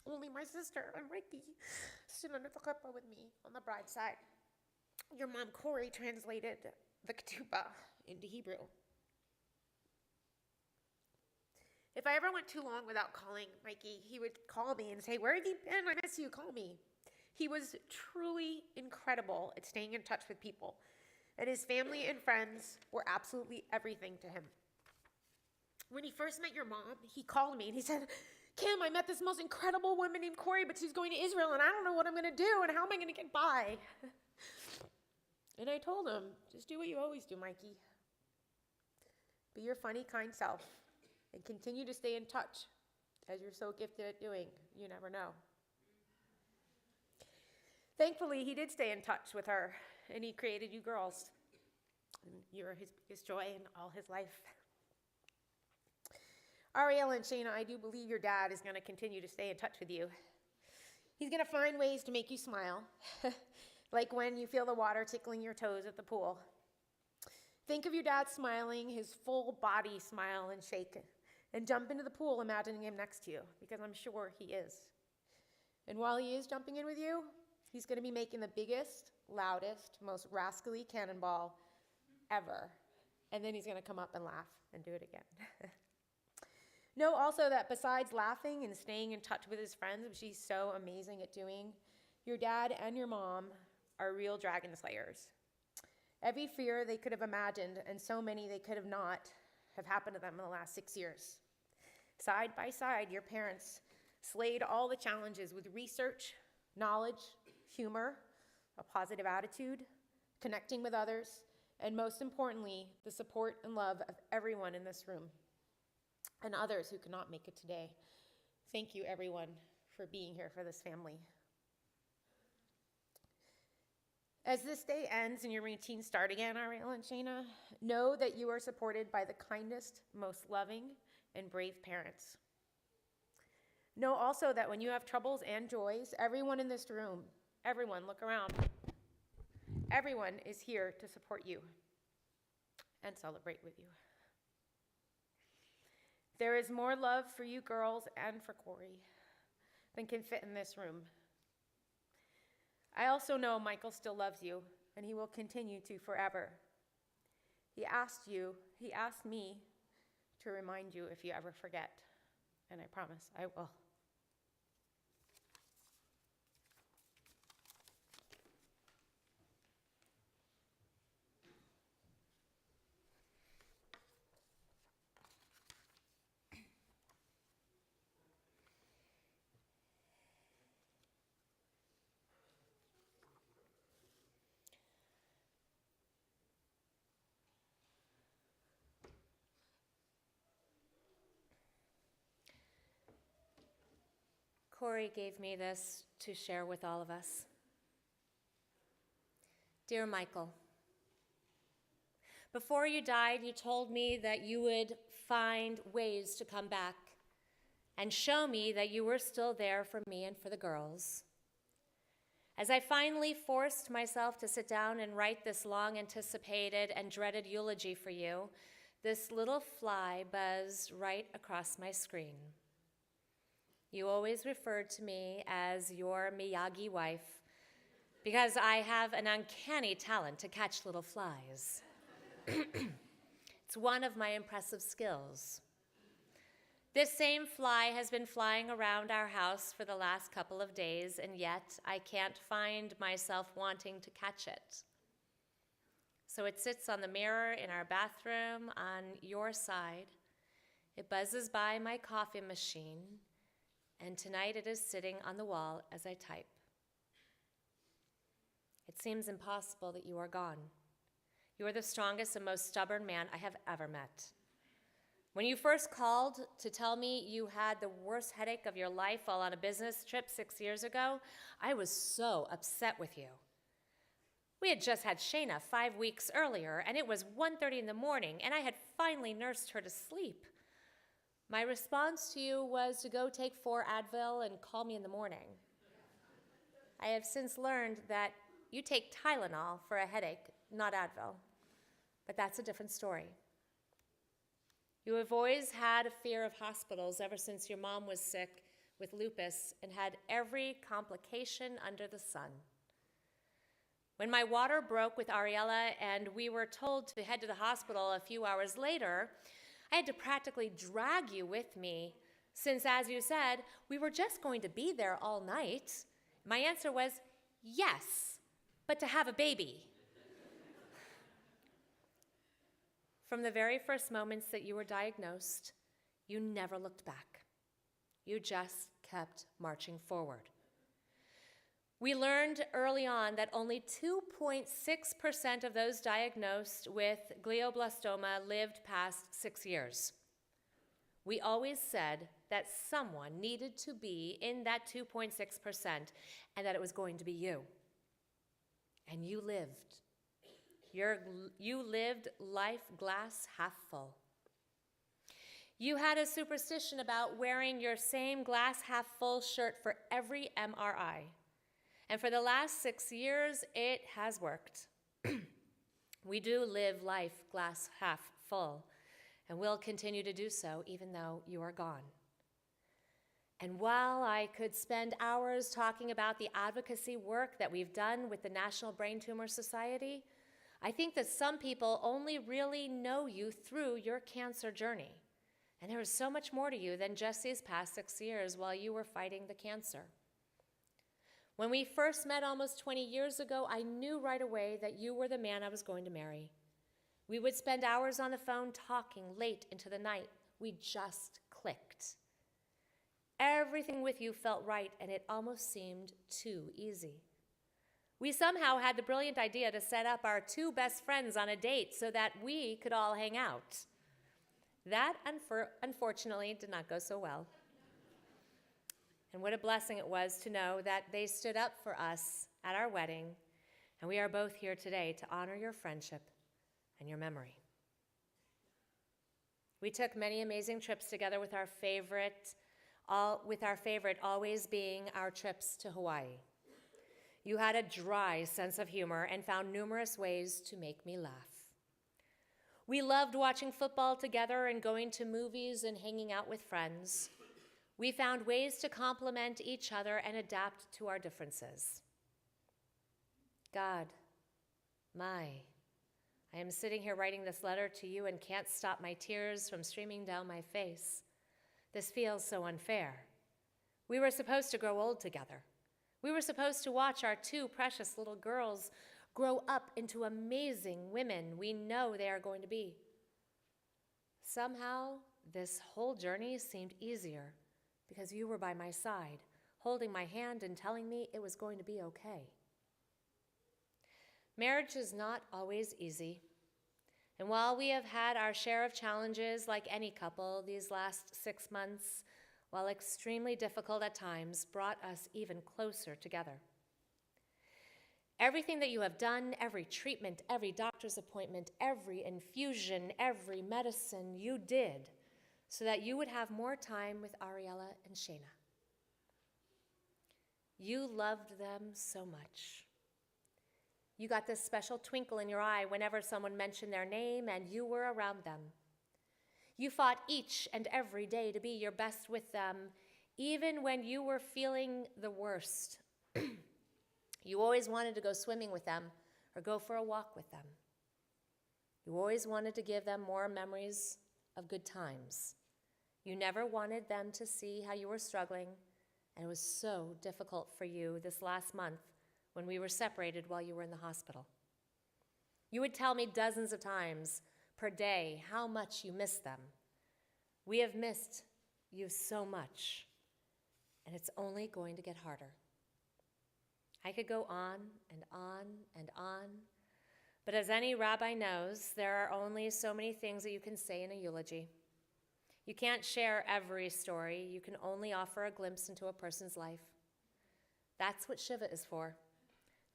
only my sister and Mikey stood under the chuppah with me on the bride's side. Your mom, Corey, translated the ketubah into Hebrew. If I ever went too long without calling Mikey, he would call me and say, "Where have you been? I miss you, call me." He was truly incredible at staying in touch with people, and his family and friends were absolutely everything to him. When he first met your mom, he called me and he said, "Kim, I met this most incredible woman named Corey, but she's going to Israel, and I don't know what I'm going to do, and how am I going to get by?" And I told him, "Just do what you always do, Mikey. Be your funny, kind self. And continue to stay in touch, as you're so gifted at doing. You never know." Thankfully, he did stay in touch with her, and he created you girls. And you're his biggest joy in all his life. Ariella and Shayna, I do believe your dad is going to continue to stay in touch with you. He's going to find ways to make you smile, like when you feel the water tickling your toes at the pool. Think of your dad smiling, his full body smile and shake, and jump into the pool imagining him next to you, because I'm sure he is. And while he is jumping in with you, he's going to be making the biggest, loudest, most rascally cannonball ever. And then he's going to come up and laugh and do it again. Know also that besides laughing and staying in touch with his friends, which he's so amazing at doing, your dad and your mom are real dragon slayers. Every fear they could have imagined, and so many they could have not, have happened to them in the last 6 years. Side by side, your parents slayed all the challenges with research, knowledge, humor, a positive attitude, connecting with others, and most importantly, the support and love of everyone in this room and others who cannot make it today. Thank you, everyone, for being here for this family. As this day ends and your routines start again, Ariel and Shayna, know that you are supported by the kindest, most loving, and brave parents. Know also that when you have troubles and joys, everyone in this room, everyone, look around, everyone is here to support you and celebrate with you. There is more love for you girls and for Corey than can fit in this room. I also know Michael still loves you, and he will continue to forever. He asked me to remind you if you ever forget, and I promise I will. Corey gave me this to share with all of us. Dear Michael, before you died, you told me that you would find ways to come back and show me that you were still there for me and for the girls. As I finally forced myself to sit down and write this long-anticipated and dreaded eulogy for you, this little fly buzzed right across my screen. You always referred to me as your Miyagi wife because I have an uncanny talent to catch little flies. It's one of my impressive skills. This same fly has been flying around our house for the last couple of days, and yet I can't find myself wanting to catch it. So it sits on the mirror in our bathroom on your side. It buzzes by my coffee machine, and tonight it is sitting on the wall as I type. It seems impossible that you are gone. You are the strongest and most stubborn man I have ever met. When you first called to tell me you had the worst headache of your life while on a business trip 6 years ago, I was so upset with you. We had just had Shayna 5 weeks earlier, and it was 1:30 in the morning, and I had finally nursed her to sleep. My response to you was to go take 4 Advil and call me in the morning. I have since learned that you take Tylenol for a headache, not Advil, but that's a different story. You have always had a fear of hospitals ever since your mom was sick with lupus and had every complication under the sun. When my water broke with Ariella and we were told to head to the hospital a few hours later, I had to practically drag you with me since, as you said, we were just going to be there all night. My answer was, yes, but to have a baby. From the very first moments that you were diagnosed, you never looked back. You just kept marching forward. We learned early on that only 2.6% of those diagnosed with glioblastoma lived past 6 years. We always said that someone needed to be in that 2.6% and that it was going to be you. And you lived. You lived life glass half full. You had a superstition about wearing your same glass half full shirt for every MRI. And for the last 6 years, it has worked. We do live life glass half full, and will continue to do so even though you are gone. And while I could spend hours talking about the advocacy work that we've done with the National Brain Tumor Society, I think that some people only really know you through your cancer journey. And there is so much more to you than just these past 6 years while you were fighting the cancer. When we first met almost 20 years ago, I knew right away that you were the man I was going to marry. We would spend hours on the phone talking late into the night. We just clicked. Everything with you felt right, and it almost seemed too easy. We somehow had the brilliant idea to set up our 2 best friends on a date so that we could all hang out. That, unfortunately, did not go so well. And what a blessing it was to know that they stood up for us at our wedding, and we are both here today to honor your friendship and your memory. We took many amazing trips together with our favorite always being our trips to Hawaii. You had a dry sense of humor and found numerous ways to make me laugh. We loved watching football together and going to movies and hanging out with friends. We found ways to complement each other and adapt to our differences. God, I am sitting here writing this letter to you and can't stop my tears from streaming down my face. This feels so unfair. We were supposed to grow old together. We were supposed to watch our 2 precious little girls grow up into amazing women we know they are going to be. Somehow, this whole journey seemed easier because you were by my side, holding my hand and telling me it was going to be okay. Marriage is not always easy. And while we have had our share of challenges like any couple, these last 6 months, while extremely difficult at times, brought us even closer together. Everything that you have done, every treatment, every doctor's appointment, every infusion, every medicine you did so that you would have more time with Ariella and Shayna. You loved them so much. You got this special twinkle in your eye whenever someone mentioned their name and you were around them. You fought each and every day to be your best with them, even when you were feeling the worst. You always wanted to go swimming with them or go for a walk with them. You always wanted to give them more memories of good times. You never wanted them to see how you were struggling, and it was so difficult for you this last month when we were separated while you were in the hospital. You would tell me dozens of times per day how much you missed them. We have missed you so much, and it's only going to get harder. I could go on and on and on, but as any rabbi knows, there are only so many things that you can say in a eulogy. You can't share every story. You can only offer a glimpse into a person's life. That's what Shiva is for,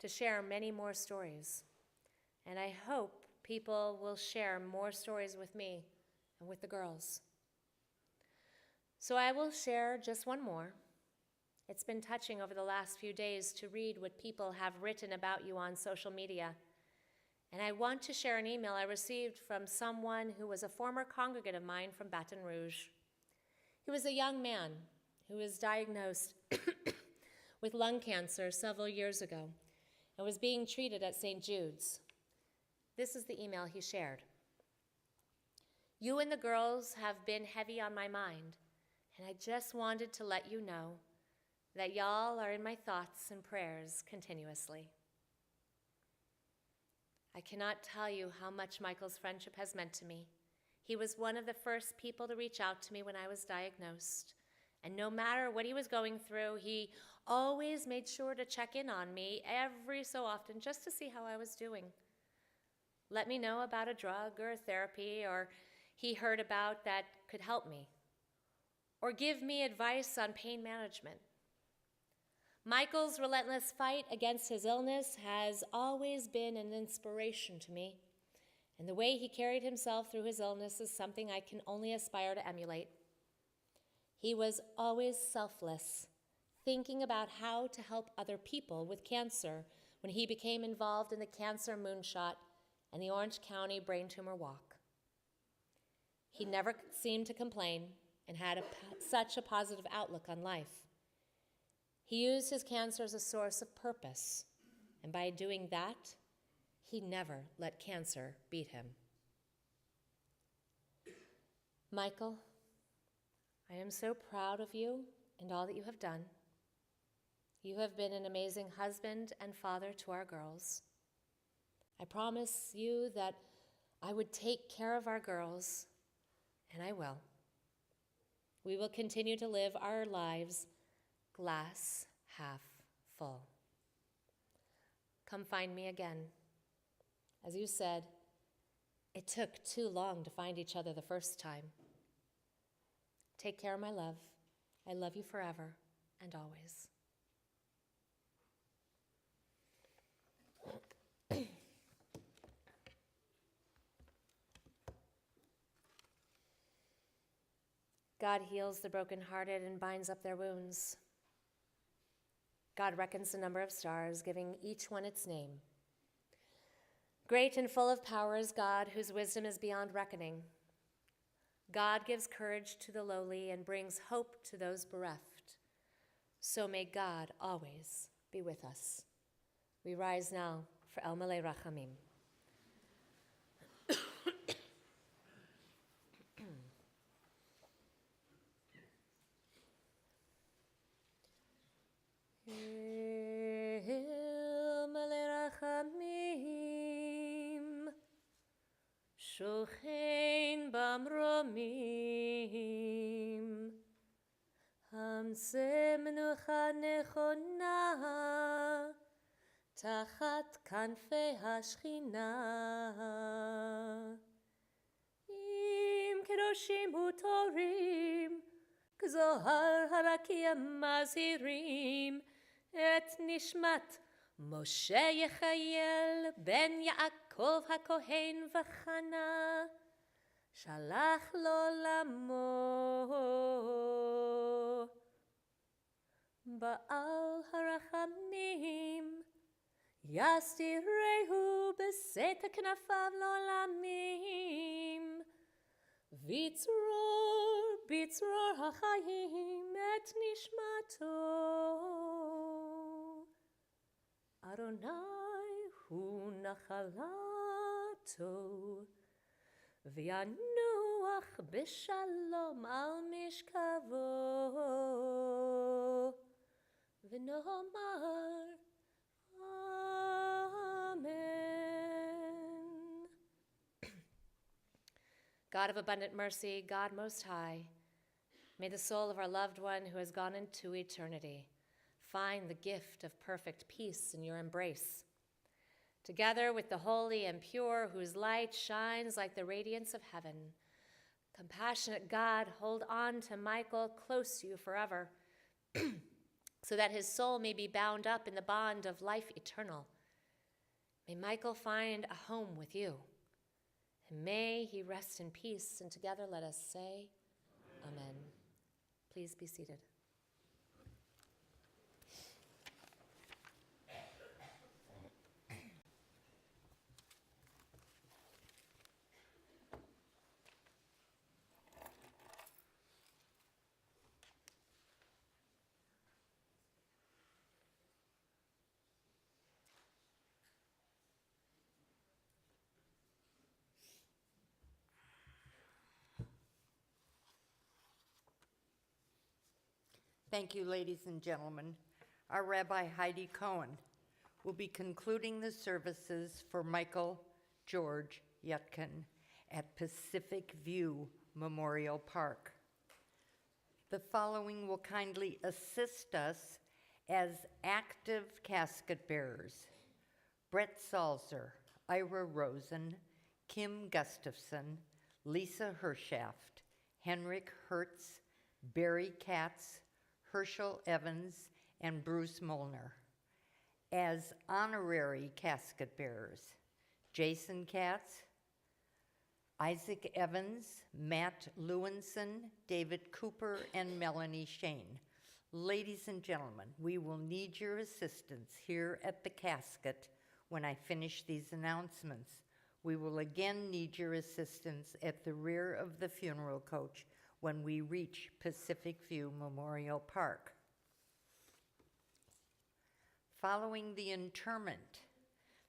to share many more stories. And I hope people will share more stories with me and with the girls. So I will share just one more. It's been touching over the last few days to read what people have written about you on social media. And I want to share an email I received from someone who was a former congregant of mine from Baton Rouge. He was a young man who was diagnosed with lung cancer several years ago and was being treated at St. Jude's. This is the email he shared. You and the girls have been heavy on my mind, and I just wanted to let you know that y'all are in my thoughts and prayers continuously. I cannot tell you how much Michael's friendship has meant to me. He was one of the first people to reach out to me when I was diagnosed. And no matter what he was going through, he always made sure to check in on me every so often just to see how I was doing. Let me know about a drug or a therapy or he heard about that could help me. Or give me advice on pain management. Michael's relentless fight against his illness has always been an inspiration to me, and the way he carried himself through his illness is something I can only aspire to emulate. He was always selfless, thinking about how to help other people with cancer when he became involved in the cancer moonshot and the Orange County brain tumor walk. He never seemed to complain and had such a positive outlook on life. He used his cancer as a source of purpose, and by doing that, he never let cancer beat him. Michael, I am so proud of you and all that you have done. You have been an amazing husband and father to our girls. I promise you that I would take care of our girls, and I will. We will continue to live our lives glass half full. Come find me again. As you said, it took too long to find each other the first time. Take care, my love. I love you forever and always. God heals the brokenhearted and binds up their wounds. God reckons the number of stars, giving each one its name. Great and full of power is God, whose wisdom is beyond reckoning. God gives courage to the lowly and brings hope to those bereft. So may God always be with us. We rise now for El Malei Rachamim. El Malei Rachamim, Shochein Bamromim, Hamzeh Menucha Nechona, Tachat Kanfei HaShchina, Im Kedoshim Utorim, Kzohar Harakim Mazirim, Et Nishmat Moshe Yechayel Ben Yaakov HaKohen V'chana Shalach Lo Lamo Ba'al Harachamim Yastirehu B'seta Knafav Lo Lamim Vitzror Bitzror HaChayim Et Nishmato Adonai hu nachalato v'yanuach b'shalom al mishkavo v'nomar Amen. God of abundant mercy, God most high, may the soul of our loved one who has gone into eternity find the gift of perfect peace in your embrace. Together with the holy and pure, whose light shines like the radiance of heaven, compassionate God, hold on to Michael close to you forever, so that his soul may be bound up in the bond of life eternal. May Michael find a home with you, and may he rest in peace, and together let us say, Amen. Please be seated. Thank you, ladies and gentlemen. Our Rabbi Heidi Cohen will be concluding the services for Michael George Yutkin at Pacific View Memorial Park. The following will kindly assist us as active casket bearers: Brett Salzer, Ira Rosen, Kim Gustafson, Lisa Hershaft, Henrik Hertz, Barry Katz, Herschel Evans, and Bruce Molnar. As honorary casket bearers: Jason Katz, Isaac Evans, Matt Lewinson, David Cooper, and Melanie Shane. Ladies and gentlemen, we will need your assistance here at the casket when I finish these announcements. We will again need your assistance at the rear of the funeral coach when we reach Pacific View Memorial Park. Following the interment,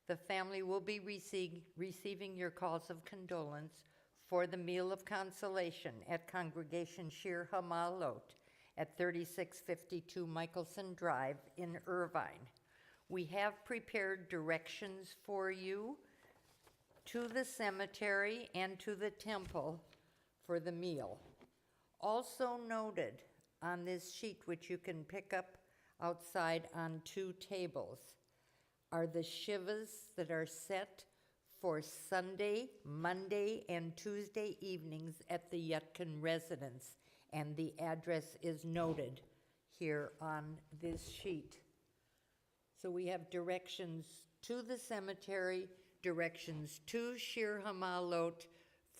the family will be receiving your calls of condolence for the meal of consolation at Congregation Shir Hamalot at 3652 Michelson Drive in Irvine. We have prepared directions for you to the cemetery and to the temple for the meal. Also noted on this sheet, which you can pick up outside on 2 tables, are the shivas that are set for Sunday, Monday, and Tuesday evenings at the Yutkin residence, and the address is noted here on this sheet. So we have directions to the cemetery, directions to Shir Hamalot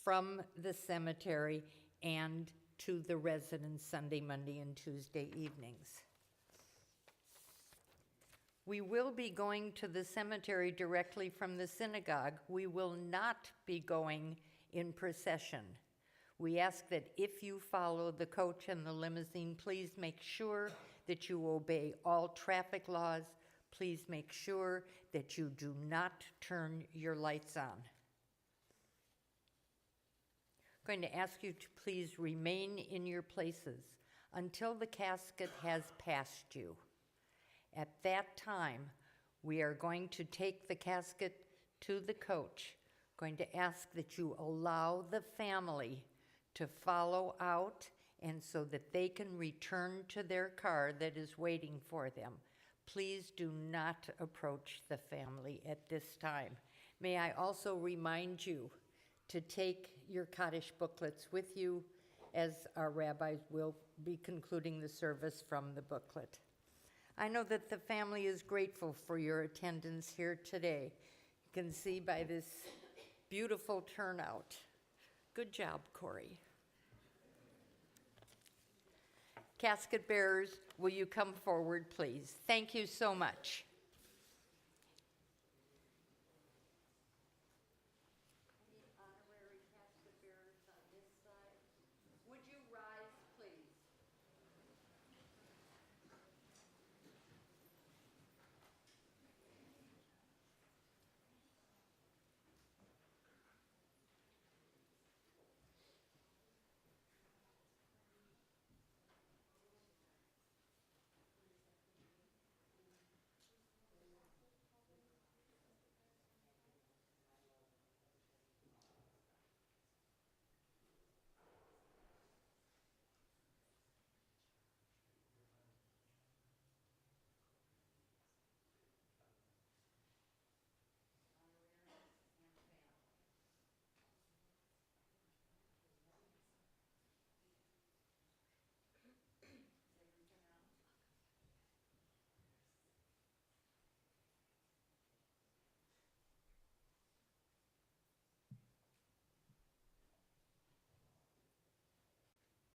from the cemetery, and to the residence Sunday, Monday, and Tuesday evenings. We will be going to the cemetery directly from the synagogue. We will not be going in procession. We ask that if you follow the coach and the limousine, please make sure that you obey all traffic laws. Please make sure that you do not turn your lights on. I'm going to ask you to please remain in your places until the casket has passed you. At that time, we are going to take the casket to the coach. Going to ask that you allow the family to follow out and so that they can return to their car that is waiting for them. Please do not approach the family at this time. May I also remind you to take your Kaddish booklets with you, as our rabbis will be concluding the service from the booklet. I know that the family is grateful for your attendance here today. You can see by this beautiful turnout. Good job, Corey. Casket bearers, will you come forward, please? Thank you so much.